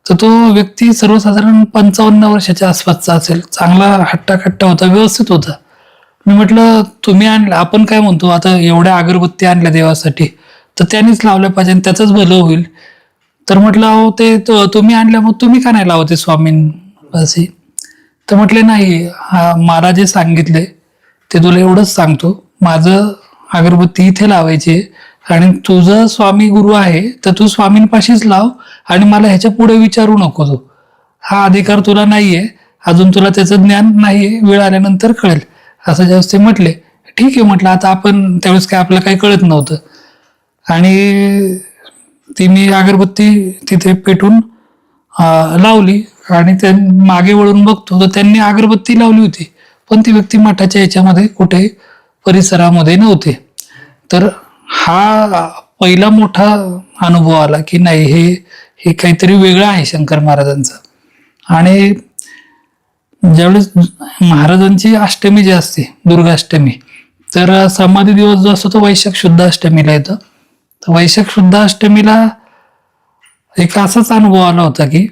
तर तो व्यक्ती सर्वसाधारण 55 वर्षाच्या आसपासचा असेल, चांगला हट्टाकट्टा होता, व्यवस्थित होता. मी म्हटलं तुम्ही आणलं, आपण काय म्हणतो आता एवढ्या अगरबत्ती आणल्या देवासाठी तर त्यांनीच लावल्या पाहिजे आणि त्याचंच भलं होईल. तर म्हटलं अहो ते तुम्ही आणल्या मग तुम्ही का नाही लावते स्वामींपाशी. तर म्हटले नाही, मला जे सांगितले ते तुला एवढंच सांगतो, माझं अगरबत्ती इथे लावायची आणि तुझं स्वामी गुरु आहे तर तू स्वामींपाशीच लाव आणि मला ह्याच्या पुढे विचारू नको. तू हा अधिकार तुला नाहीये, अजून तुला त्याचं ज्ञान नाहीये, वेळ आल्यानंतर कळेल असं ज्यावेळेस ते म्हटले. ठीक आहे म्हटलं, आता आपण त्यावेळेस काय आपल्याला काही कळत नव्हतं. आणि ती मी अगरबत्ती तिथे पेटून लावली आणि त्या मागे वळून बघतो तर त्यांनी अगरबत्ती लावली होती, पण ती व्यक्ती मठाच्या याच्यामध्ये कुठे परिसरामध्ये नव्हते. तर हा पहिला मोठा अनुभव आला की नाही, हे काहीतरी वेगळं आहे शंकर महाराजांचं. आणि ज्यावेळेस महाराजांची अष्टमी जी असते, दुर्गाष्टमी, तर समाधी दिवस जो असतो तो वैशाख शुद्ध अष्टमीला येतो. तर वैशाख शुद्ध अष्टमीला एक असाच अनुभव आला होता की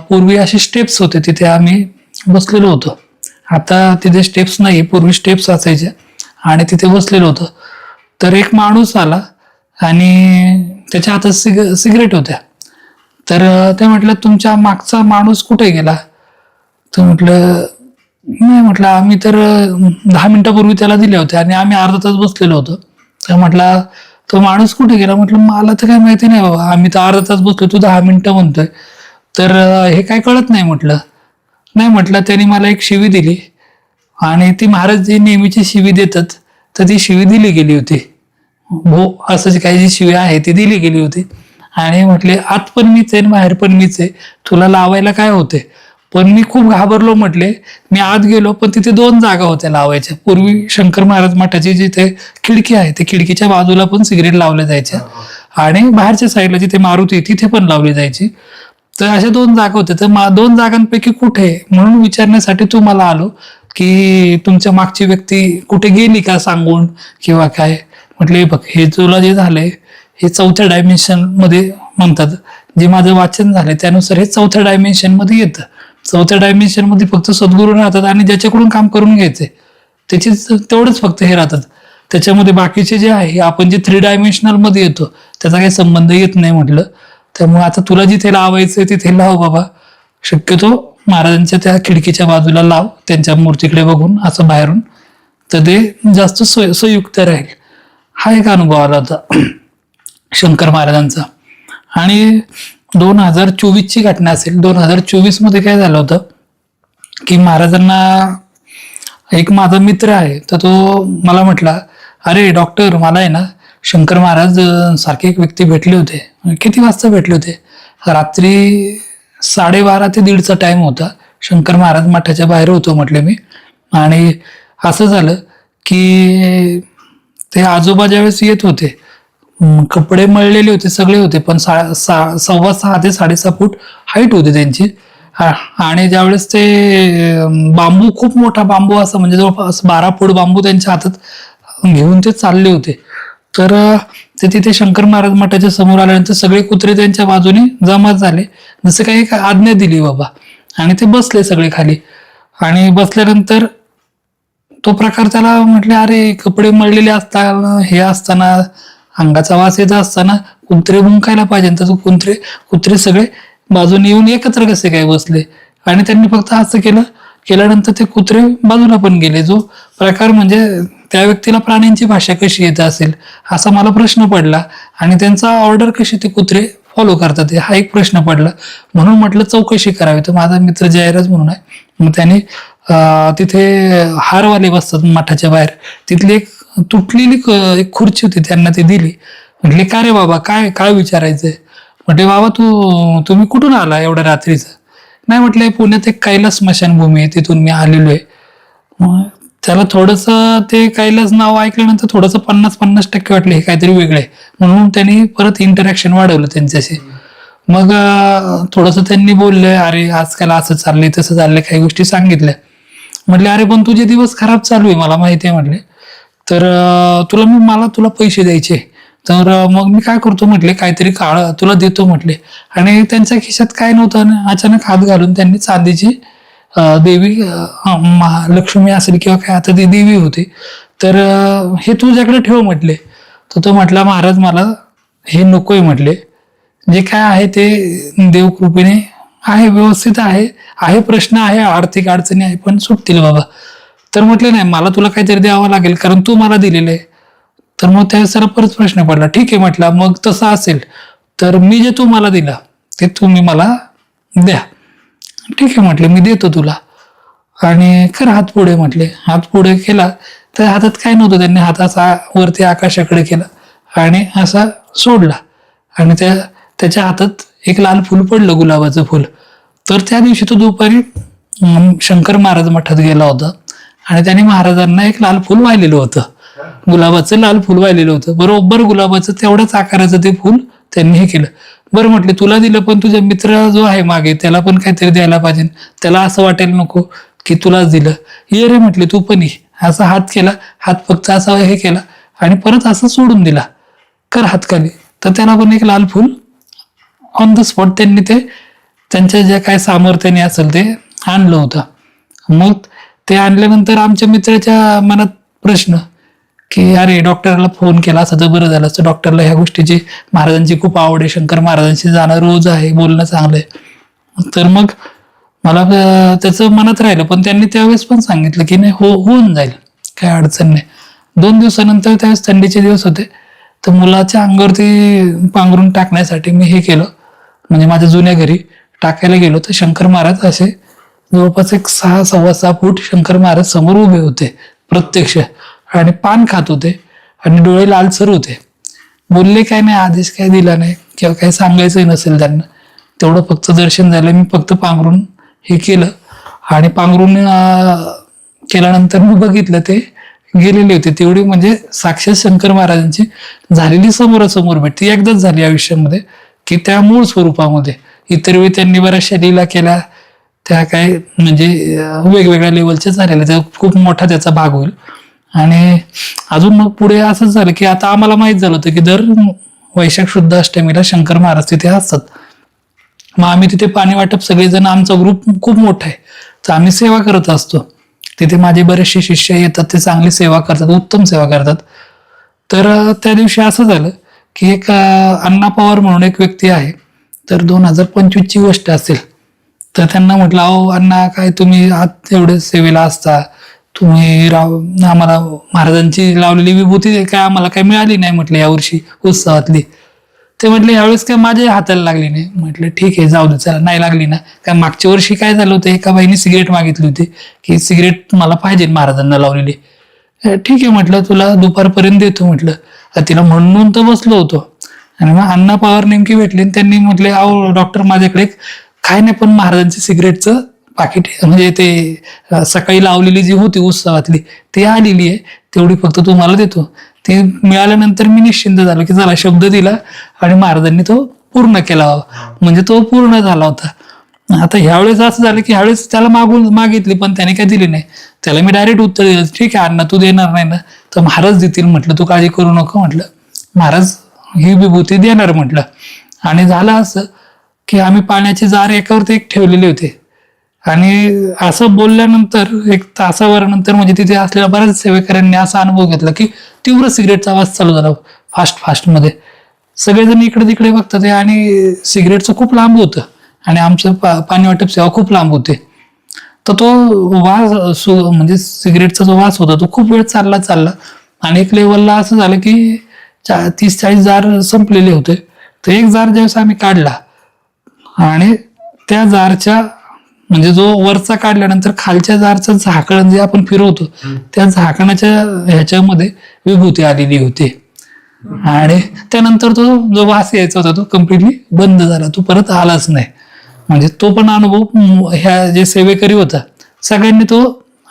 पूर्वी असे स्टेप्स होते, तिथे आम्ही बसलेलो होतो. आता तिथे स्टेप्स नाही, पूर्वी स्टेप्स असायच्या आणि तिथे बसलेलो होतो. तर एक माणूस आला आणि त्याच्या हातात सिगरेट होत्या. तर ते म्हटलं तुमच्या मागचा माणूस कुठे गेला. तर म्हटलं नाही, म्हटलं आम्ही तर 10 मिनिटापूर्वी त्याला दिले होते आणि आम्ही अर्धा तास बसलेलो होतो. तर म्हटलं तो माणूस कुठे गेला. म्हटलं मला तर काही माहिती नाही बाबा, आम्ही तर अर्धा तास बसलो, तू 10 मिनिटं म्हणतोय, तर हे काय कळत नाही. म्हटलं नाही, म्हटलं त्यांनी मला एक शिवी दिली आणि ती महाराज जी नेहमीची शिवी देतात तर ती शिवी दिली गेली होती. हो, असं जी काही जी शिवी आहे ती दिली गेली होती. आणि म्हटले आत पण मीच आहे बाहेर पण मीच आहे, तुला लावायला काय होते. पण मी खूप घाबरलो. म्हटले मी आत गेलो पण तिथे 2 जागा होत्या लावायच्या. पूर्वी शंकर महाराज मठाची जिथे खिडकी आहे त्या खिडकीच्या बाजूला पण सिगरेट लावल्या जायच्या आणि बाहेरच्या साईडला जिथे मारुती तिथे पण लावली जायची. तर अशा 2 जागा होत्या. तर 2 जागांपैकी कुठे म्हणून विचारण्यासाठी तुम्हाला आलो की तुमच्या मागची व्यक्ती कुठे गेली का सांगून किंवा काय. म्हटले बघ, हे तुला जे झालंय हे 4थ्या डायमेन्शन मध्ये म्हणतात. जे माझं वाचन झालंय त्यानुसार हे 4थ्या डायमेन्शन मध्ये येतं. 4थ्या डायमेन्शन मध्ये फक्त सद्गुरू राहतात आणि ज्याच्याकडून काम करून घ्यायचे त्याची तेवढंच फक्त हे राहतात. त्याच्यामध्ये बाकीचे जे आहे आपण जे 3 डायमेन्शनल मध्ये येतो त्याचा काही संबंध येत नाही. म्हटलं त्यामुळे आता तुला जिथे लावायचंय तिथे लाव बाबा, शक्यतो महाराजांच्या त्या खिडकीच्या बाजूला लाव, त्यांच्या मूर्तीकडे बघून असं बाहेरून, तर ते जास्त संयुक्त राहील. हा एक अनुभव आला होता शंकर महाराजांचा. आणि 2024ची घटना असेल. 2024 मध्ये काय झालं होतं की महाराजांना एक माझा मित्र आहे तर तो मला म्हटला, अरे डॉक्टर, मला आहे ना शंकर महाराज सारखे एक व्यक्ती भेटले होते. किती वाजता भेटले होते. रात्री 12:30 ते 1:30चा टाइम होता. शंकर महाराज मठाच्या बाहेर होतो म्हटले मी. आणि असं झालं की ते आजोबा ज्यावेळेस येत होते, कपडे मळलेले होते, सगळे होते, पण 6.25 ते 6.5 फूट हाईट होती त्यांची. आणि ज्यावेळेस ते बांबू, खूप मोठा बांबू, असं म्हणजे जवळपास 12 फूट बांबू त्यांच्या हातात घेऊन ते चालले होते. तर ते तिथे शंकर महाराज मठाच्या समोर आल्यानंतर सगळे कुत्रे त्यांच्या बाजूने जमा झाले, जसं काही एक आज्ञा दिली बाबा, आणि ते बसले सगळे खाली. आणि बसल्यानंतर तो प्रकार त्याला म्हटले, अरे कपडे मळलेले असताना, हे असताना, अंगाचा वास येत असताना कुत्रे भुंकायला पाहिजे, तर कुत्रे सगळे बाजूने येऊन एकत्र कसे काय बसले. आणि त्यांनी फक्त असं केल्यानंतर ते कुत्रे बाजूला पण गेले. जो प्रकार म्हणजे त्या व्यक्तीला प्राण्यांची भाषा कशी येत असेल असा मला प्रश्न पडला. आणि त्यांचा ऑर्डर कशी ते कुत्रे फॉलो करतात हा एक प्रश्न पडला. म्हणून म्हटलं चौकशी करावी. तर माझा मित्र जयराज म्हणून आहे, मग त्याने तिथे हारवाले बसतात मठाच्या बाहेर, तिथली एक तुटलेली एक खुर्ची होती, त्यांना ती दिली. म्हटले का रे बाबा, काय विचारायचंय. म्हटले बाबा तुम्ही कुठून आला एवढ्या रात्रीचं. नाही म्हटलंय, पुण्यात एक कैलास स्मशानभूमी आहे, तिथून मी आलेलो आहे. त्याला थोडंसं ते कैलास नाव ऐकल्यानंतर थोडंसं 50% वाटलं हे काहीतरी वेगळं आहे. म्हणून त्यांनी परत इंटरॅक्शन वाढवलं त्यांच्याशी. मग थोडंसं त्यांनी बोलले, अरे आजकाल असं चाललंय तसं चाललंय, काही गोष्टी सांगितल्या. म्हटले अरे पण तुझे दिवस खराब चालू आहे मला माहिती आहे म्हटले, तर मला तुला पैसे द्यायचे, तर मग मी काय करतो म्हटले, काहीतरी काळ तुला देतो म्हटले. आणि त्यांच्या खिशात काय नव्हतं आणि अचानक हात घालून त्यांनी चांदीची देवी, महालक्ष्मी असेल किंवा काय, आता ती देवी होती, तर हे तुझ्याकडे ठेव म्हटले. तर तो म्हटला महाराज मला हे नकोय म्हटले, जे काय आहे ते देवकृपेने आहे, व्यवस्थित आहे, आहे प्रश्न आहे, आर्थिक अडचणी आहे, पण सुटतील बाबा. तर म्हटले नाही, मला तुला काहीतरी द्यावं लागेल कारण तू मला दिलेलं आहे. तर मग त्यावेळेस जरा परत प्रश्न पडला. ठीक आहे म्हटलं, मग तसं असेल तर मी जे तू मला दिला ते तुम्ही मला द्या. ठीक आहे म्हटले, मी देतो तुला. आणि कर हात पुढे म्हटले. हात पुढे केला तर हातात काय नव्हतं, त्यांनी हात असा वरती आकाशाकडे केला आणि असा सोडला, आणि त्याच्या हातात एक लाल फुल पडलं, गुलाबाचं फुल. तर त्या दिवशी तो दुपारी शंकर महाराज मठात गेला होता आणि त्याने महाराजांना एक लाल फुल वाहिलेलं होतं, गुलाबाचं लाल फुल वाहिलेलं होतं, बरोबर गुलाबाचं तेवढ्याच आकाराचं ते फुल त्यांनी हे केलं. बरं म्हटले, तुला दिलं पण तुझा मित्र जो आहे मागे त्याला पण काहीतरी द्यायला पाहिजे, त्याला असं वाटायला नको की तुलाच दिलं. ये रे म्हटले, तू पण ये. असा हात केला, हात फक्त असा हे केला आणि परत असं सोडून दिला, कर हात खाली. तर त्याला पण एक लाल फुल ऑन द स्पॉट त्यांनी ते त्यांच्या ज्या काय सामर्थ्याने असेल ते आणलं होतं. मग ते आणल्यानंतर आमच्या मित्राच्या मनात प्रश्न की अरे डॉक्टरला फोन केला असं तर बरं झालं असतं, डॉक्टरला ह्या गोष्टीची, महाराजांची खूप आवड आहे, शंकर महाराजांशी जाणं रोज आहे, बोलणं चांगलं आहे. तर मग मला त्याचं मनात राहिलं, पण त्यांनी त्यावेळेस पण सांगितलं की नाही होऊन जाईल, काय अडचण नाही. 2 दिवसानंतर त्यावेळेस थंडीचे दिवस होते, तर मुलाच्या अंगावरती पांघरून टाकण्यासाठी मी हे केलं, म्हणजे माझ्या जुन्या घरी टाकायला गेलो तर शंकर महाराज असे जवळपास एक 6-6.25 फूट शंकर महाराज समोर उभे होते प्रत्यक्ष, आणि पान खात होते आणि डोळे लालसर होते. बोलले काय नाही, आदेश काय दिला नाही किंवा काही सांगायचं नसेल त्यांना, तेवढं फक्त दर्शन झालं. मी फक्त पांघरून हे केलं आणि पांघरून केल्यानंतर मी बघितलं ते गेलेले होते. तेवढी म्हणजे साक्षात शंकर महाराजांची झालेली समोरासमोर भेट ती एकदाच झाली आयुष्यामध्ये, की त्या मूळ स्वरूपामध्ये. इतर वेळी त्यांनी बऱ्याचशा लीला केल्या, त्या काय म्हणजे वेगवेगळ्या लेवलच्या झालेल्या, त्या खूप मोठा त्याचा भाग होईल. आणि अजून मग पुढे असंच झालं की आता आम्हाला माहित झालं होतं की दर वैशाख शुद्ध अष्टमीला शंकर महाराज तिथे असतात. मग आम्ही तिथे पाणी वाटप सगळेजण, आमचा ग्रुप खूप मोठा आहे, तर आम्ही सेवा करत असतो तिथे. माझे बरेचसे शिष्य येतात, ते चांगली सेवा करतात, उत्तम सेवा करतात. तर त्या दिवशी असं झालं की एक अण्णा पवार म्हणून एक व्यक्ती आहे, तर 2025ची गोष्ट असेल. तर त्यांना म्हटलं, अहो अण्णा, काय तुम्ही आज एवढे सेवेला असता, तुम्ही आम्हाला महाराजांची लावलेली विभूती काय आम्हाला काय मिळाली नाही म्हटलं यावर्षी उत्सवातली. ते म्हटले यावेळेस काय माझ्या हाताला लागली नाही. म्हटलं ठीक आहे, जाऊ दे, चला, नाही लागली ना काय. मागच्या वर्षी काय झालं होतं, एका बाईने सिगरेट मागितली होती की सिगरेट मला पाहिजे महाराजांना लावलेली. ठीक आहे म्हटलं, तुला दुपारपर्यंत देतो म्हटलं. तिला म्हणून तर बसलो होतो आणि मग अण्णा पवार नेमकी भेटले. त्यांनी म्हटले, अहो डॉक्टर, माझ्याकडे काय नाही, पण महाराजांची सिगरेटचं पाकिट, म्हणजे ते सकाळी लावलेली जी होती उत्सवातली ती आलेली आहे, तेवढी फक्त तुम्हाला देतो. ते मिळाल्यानंतर मी निश्चिंत झालो की चला, शब्द दिला आणि महाराजांनी तो पूर्ण केला, म्हणजे तो पूर्ण झाला होता. आता ह्यावेळेस असं झालं की ह्यावेळेस त्याला मागितली पण त्याने काय दिली नाही. त्याला मी डायरेक्ट उत्तर दिलं, ठीक आहे अण्णा, तू देणार नाही ना तर महाराज देतील म्हटलं, तू काळजी करू नको म्हटलं, महाराज ही विभूती देणार म्हटलं. आणि झालं असं की आम्ही पाण्याचे जार एकावरती एक ठेवलेले होते, आणि असं बोलल्यानंतर 1 तासाभरानंतर म्हणजे तिथे असलेल्या बऱ्याच सेवेकऱ्यांनी असा अनुभव घेतला की तीव्र सिगरेटचा आवाज चालू झाला फास्ट मध्ये. सगळेजण इकडे तिकडे बघतात आणि सिगरेटचं खूप लांब होतं आणि आमचं पाणी वाटप सेवा खूप लांब होते. तर तो वास म्हणजे सिगरेटचा जो वास होता तो खूप वेळ चालला आणि एक लेवलला असं झालं की 30-40 जार संपलेले होते. तर एक जार ज्यावेळेस आम्ही काढला आणि त्या जारच्या म्हणजे जो वरचा काढल्यानंतर खालच्या जारचं झाकण जे आपण फिरवतो त्या झाकणाच्या ह्याच्यामध्ये विभूती आलेली होती, आणि त्यानंतर तो जो वास यायचा होता तो कम्प्लिटली बंद झाला, तो परत आलाच नाही. म्हणजे तो पण अनुभव ह्या जे सेवेकरी होता सगळ्यांनी तो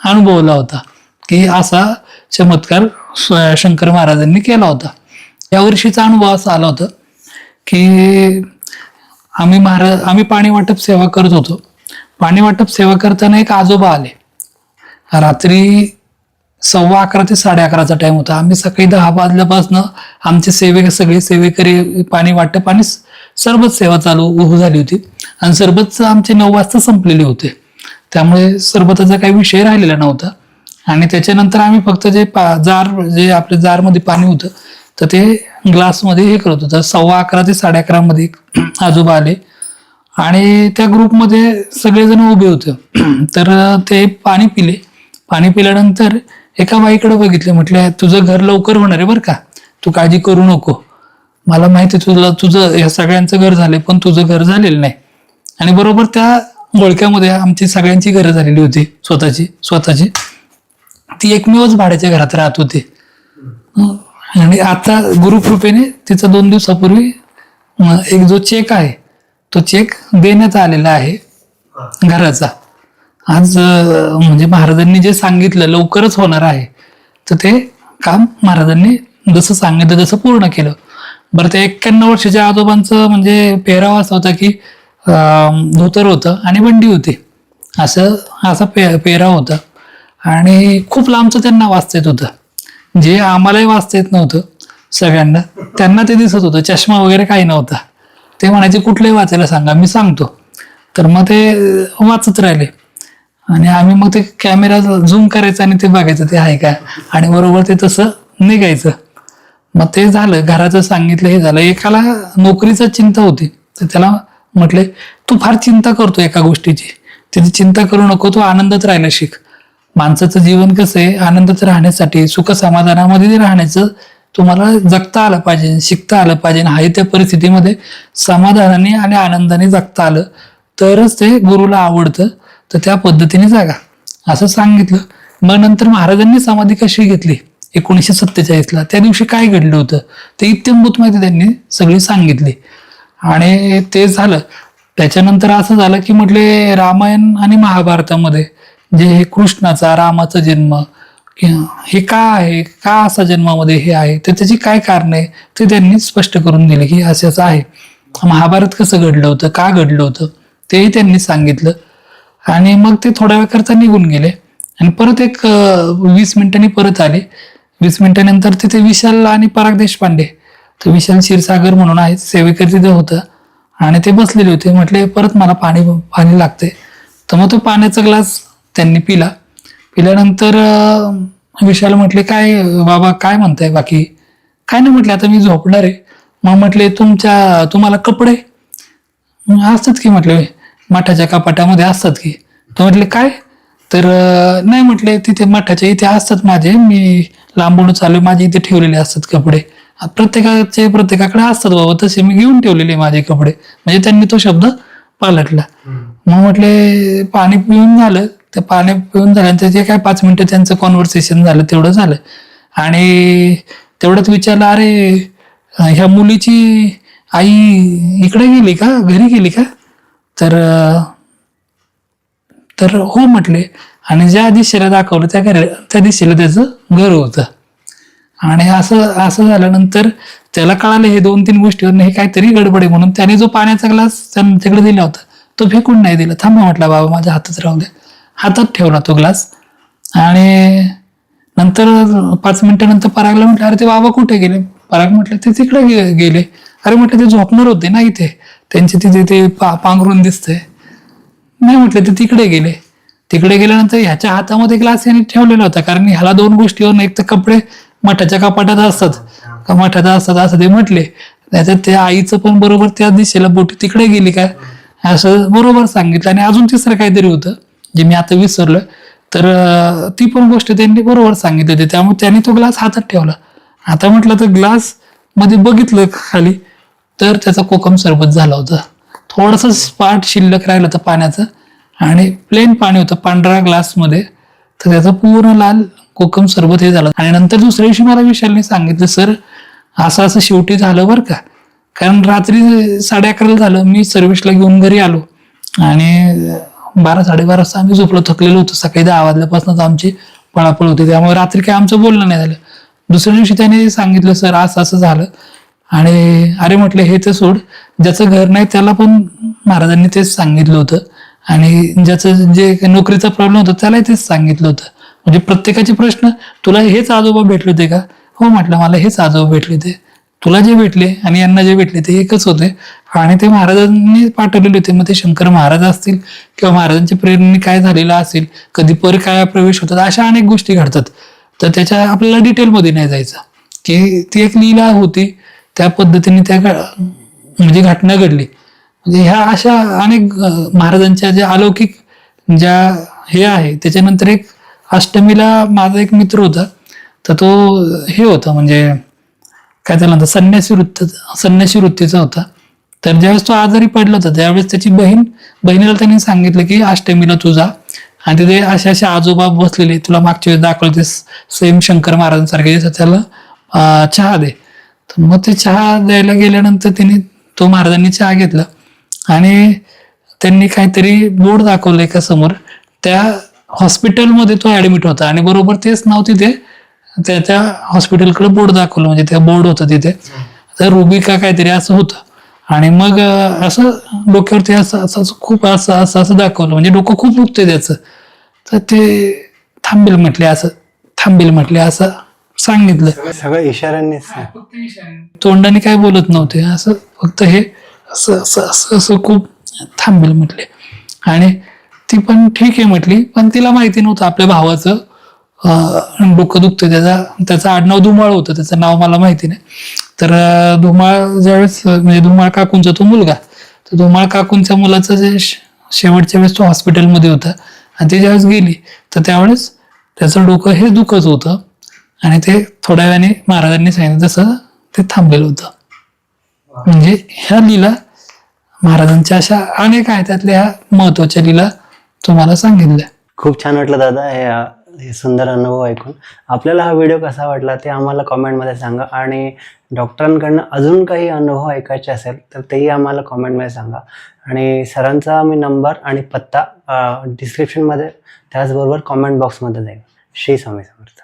अनुभवला होता की असा चमत्कार शंकर महाराजांनी केला होता. या वर्षीचा अनुभव असा आला होता की आम्ही पाणी वाटप सेवा करत होतो. पाणी वाटप सेवा करताना एक आजोबा आले. रात्री 11:15 ते 11:30चा टाइम होता. आम्ही सकाळी 10 वाजल्यापासून आमचे सगळे सेवेकरी पाणी वाटप आणि सरबत सेवा चालू झाली होती आणि सरबत आमचे 9 वाजता संपलेले होते. त्यामुळे सरबताचा काही विषय राहिलेला नव्हता. आणि त्याच्यानंतर आम्ही फक्त जे आपल्या जारमध्ये पाणी होतं तर ते ग्लासमध्ये हे करत होतं. 11:15 ते 11:30 मध्ये आजोबा आले आणि त्या ग्रुपमध्ये सगळेजण उभे होते. तर ते पाणी पिले. पाणी पिल्यानंतर एका बाईकडे बघितले, म्हटलं तुझं घर लवकर होणार आहे बरं का, तू काळजी करू नको. मला माहिती तुझं या सगळ्यांचं घर झालंय पण तुझं घर झालेलं नाही. आणि बरोबर त्या गोळक्यामध्ये आमची सगळ्यांची घरं झालेली होती स्वतःची. ती एकमेवच भाड्याच्या घरात राहत होती. आणि आता गुरुकृपेने तिचा 2 दिवसापूर्वी एक जो चेक आहे तो चेक देण्यात आलेला आहे घराचा. आज म्हणजे महाराजांनी जे सांगितलं लवकरच होणार आहे तर ते काम महाराजांनी जसं सांगितलं तसं पूर्ण केलं. बरं, त्या 91 वर्षाच्या आजोबांचं म्हणजे पेहराव असा होता की धोतर होतं आणि बंडी होती, असा पेहराव होता. आणि खूप लांबचं त्यांना वाचता येत होतं, जे आम्हालाही वाचता येत नव्हतं सगळ्यांना, त्यांना ते दिसत होतं. चष्मा वगैरे काही नव्हता. ते म्हणायचे कुठलंही वाचायला सांगा मी सांगतो. तर मग ते वाचत राहिले आणि आम्ही मग ते कॅमेरा झूम करायचं आणि ते बघायचं ते आहे का, आणि बरोबर ते तसं निघायचं. मग ते झालं, घराचं सांगितलं, हे झालं. एकाला नोकरीचा चिंता होती तर त्याला म्हटले तू फार चिंता करतो एका गोष्टीची, त्याची चिंता करू नको, तू आनंदात राहायला शिक. माणसाचं जीवन कसं आहे, आनंदात राहण्यासाठी सुख समाधानामध्ये राहण्याचं तुम्हाला जगता आलं पाहिजे, शिकता आलं पाहिजे. आहे त्या परिस्थितीमध्ये समाधानाने आणि आनंदाने जगता आलं तरच ते गुरुला आवडतं. तर त्या पद्धतीने जागा असं सांगितलं. मग नंतर महाराजांनी समाधी कशी घेतली 1947ला, त्या दिवशी काय घडलं होतं ते इत्थंभूत माहिती त्यांनी सगळी सांगितली. आणि ते झालं. त्याच्यानंतर असं झालं की म्हटले रामायण आणि महाभारतामध्ये जे हे कृष्णाचा रामाचा जन्म हे का आहे, का असा जन्मामध्ये हे आहे, तर त्याची काय कारण आहे ते त्यांनी स्पष्ट करून दिले की असं आहे. महाभारत कसं घडलं होतं, का घडलं होतं तेही त्यांनी सांगितलं. आणि मग ते थोड्या वेळ करता निघून गेले आणि परत एक 20 मिनिटांनी परत आले. 20 मिनिटांनंतर तिथे विशाल आणि पराग देशपांडे, तर विशाल क्षीरसागर म्हणून आहे सेवेकरी तिथे होतं आणि ते बसलेले होते. म्हटले परत मला पाणी लागते. तर मग तो पाण्याचा ग्लास त्यांनी पिल्यानंतर विशाल म्हटले काय बाबा काय म्हणताय बाकी, काय नाही म्हटले आता मी झोपणार आहे. मग म्हटले तुम्हाला कपडे असतात की, म्हटले मठाच्या कपाटामध्ये असतात की. तो म्हटले काय, तर नाही म्हटले तिथे मठाच्या इथे असतात माझे, मी लांबून चालू माझे इथे ठेवलेले असतात कपडे, प्रत्येकाकडे असतात बाबा तसे मी घेऊन ठेवलेले माझे कपडे. म्हणजे त्यांनी तो शब्द पालटला. मग म्हटले पाणी पिऊन झालं. ते पाणी पिऊन झाल्यानंतर जे काय 5 मिनिटं त्यांचं कॉन्व्हर्सेशन झालं तेवढं झालं. आणि तेवढंच विचारलं अरे ह्या मुलीची आई इकडे गेली का, घरी गेली का, तर हो म्हटले. आणि ज्या दिशेला दाखवलं त्या दिशेला त्याचं घर होतं. आणि असं झाल्यानंतर त्याला कळालं हे 2-3 गोष्टीवर हे काहीतरी गडबड आहे म्हणून त्याने जो पाण्याचा ग्लास त्यांच्याकडे दिला होता तो फेकून नाही दिला. थांबा म्हटला बाबा माझ्या हातात राहू द्या. हातात ठेवला तो ग्लास. आणि नंतर 5 मिनिटानंतर परागला म्हटलं अरे ते बाबा कुठे गेले. पराग म्हटलं ते तिकडे गेले. अरे म्हटलं ते झोपणार होते ना इथे, त्यांचे तिथे ते पांघरून दिसतंय. नाही म्हटलं ते तिकडे गेले. तिकडे गेल्यानंतर ह्याच्या हातामध्ये ग्लास याने ठेवलेला होता, कारण ह्याला 2 गोष्टीवर एक तर कपडे मठाच्या कपाटात असतात का मठात असतात असं ते म्हटले. त्याच्यात त्या आईचं पण बरोबर त्या दिशेला बोटी तिकडे गेली काय असं बरोबर सांगितलं. आणि अजून तिसरं काहीतरी होतं जे मी आता विसरलं, तर ती पण गोष्ट त्यांनी बरोबर सांगितली होती. त्यामुळे त्यांनी तो ग्लास हातात ठेवला. आता म्हटलं तर ग्लास मध्ये बघितलं खाली तर त्याचा कोकम सरबत झाला होता. थोडंसं स्पाट शिल्लक राहिलं होतं पाण्याचं आणि प्लेन पाणी होतं पांढऱ्या ग्लासमध्ये, तर त्याचं पूर्ण लाल कोकम सरबत हे झालं. आणि नंतर दुसऱ्या दिवशी मला विशालने सांगितलं सर असं शेवटी झालं बरं का, कारण रात्री 11:30 झालं. मी सर्व्हिसला घेऊन घरी आलो आणि 12-12:30 वाजता आम्ही झोपलो, थकलेलो होतो. सकाळी 10 वाजल्यापासूनच आमची पळापळ होती, त्यामुळे रात्री काही आमचं बोलणं नाही झालं. दुसऱ्या दिवशी त्याने सांगितलं सर असं झालं आणि अरे म्हटलं हे तर सोड, ज्याचं घर नाही त्याला पण महाराजांनी तेच सांगितलं होतं, आणि ज्याचं जे नोकरीचा प्रॉब्लेम होता त्यालाही तेच सांगितलं होतं. म्हणजे प्रत्येकाचे प्रश्न, तुला हेच आजोबा भेटले होते का? हो म्हटलं, मला हेच आजोबा भेटले होते. तुला जे भेटले आणि यांना जे भेटले ते एकच होते, आणि ते महाराजांनी पाठवलेले होते. मग ते शंकर महाराज असतील किंवा महाराजांच्या प्रेरणेने काय झालेलं असेल, कधी काय प्रवेश होतात, अशा अनेक गोष्टी घडतात. तर त्याच्या आपल्याला डिटेलमध्ये नाही जायचं, की ती एक लीला होती, त्या पद्धतीने म्हणजे घटना घडली. म्हणजे ह्या अशा अनेक महाराजांच्या ज्या अलौकिक ज्या हे आहे. त्याच्यानंतर एक अष्टमीला माझा एक मित्र होता, तर तो हे होता म्हणजे काय त्याला म्हणतात, संन्यासी वृत्तीचा होता. तर ज्यावेळेस तो आजारी पडला होता त्यावेळेस त्याची बहिणीला त्यांनी सांगितलं की अष्टमीला तू जा, आणि तिथे अशा अशा आजोबा बसलेले, तुला मागच्या वेळेस दाखवले ते सेम शंकर महाराजांसारखे, त्याला चहा दे. तर मग ते चहा द्यायला गेल्यानंतर तो महाराजांनी चहा घेतला, आणि त्यांनी काहीतरी बोर्ड दाखवलं एका समोर. त्या हॉस्पिटलमध्ये तो ऍडमिट होता, आणि बरोबर तेच नाव तिथे त्या हॉस्पिटलकडे बोर्ड दाखवलं, म्हणजे त्या बोर्ड होतं तिथे, तर रुबिका काहीतरी असं होतं. आणि मग असं डोक्यावरती असं खूप असं दाखवलं, म्हणजे डोकं खूप दुखतंय त्याचं. तर ते थांबेल म्हटले असं सांगितलं. सगळं इशाऱ्यांनीच. तोंडाने काय बोलत नव्हते, असं फक्त हे असं खूप थांबेल म्हटले. आणि ती पण ठीक आहे म्हटली, पण तिला माहिती नव्हतं आपल्या भावाचं डोकं दुखतं. त्याचं आडनाव धुमाळ होतं, त्याचं नाव मला माहिती नाही. तर धुमाळ ज्यावेळेस, म्हणजे धुमाळ काकूंचा तो मुलगा, तर धुमाळ काकूंच्या मुलाचं जे शेवटच्या वेळेस तो हॉस्पिटलमध्ये होता, आणि ते ज्यावेळेस गेली तर त्यावेळेस त्याचं डोकं हे दुखत होतं, आणि ते थोड्या वेळाने महाराजांनी सांगितलं तसं ते थांबलेलं होतं. म्हणजे ह्या लीला महाराजांच्या अशा अनेक आहेत, त्यातल्या ह्या महत्वाच्या लीला तुम्हाला सांगितल्या. खूप छान वाटलं दादा हे सुंदर अनुभव ऐकून. आपल्याला हा व्हिडिओ कसा वाटला ते आम्हाला कॉमेंटमध्ये सांगा, आणि डॉक्टरांकडनं अजून काही अनुभव ऐकायचे असेल तर तेही आम्हाला कॉमेंटमध्ये सांगा. आणि सरांचा मी नंबर आणि पत्ता डिस्क्रिप्शनमध्ये, त्याचबरोबर कॉमेंट बॉक्समध्ये जाईल. श्री स्वामी समर्थ.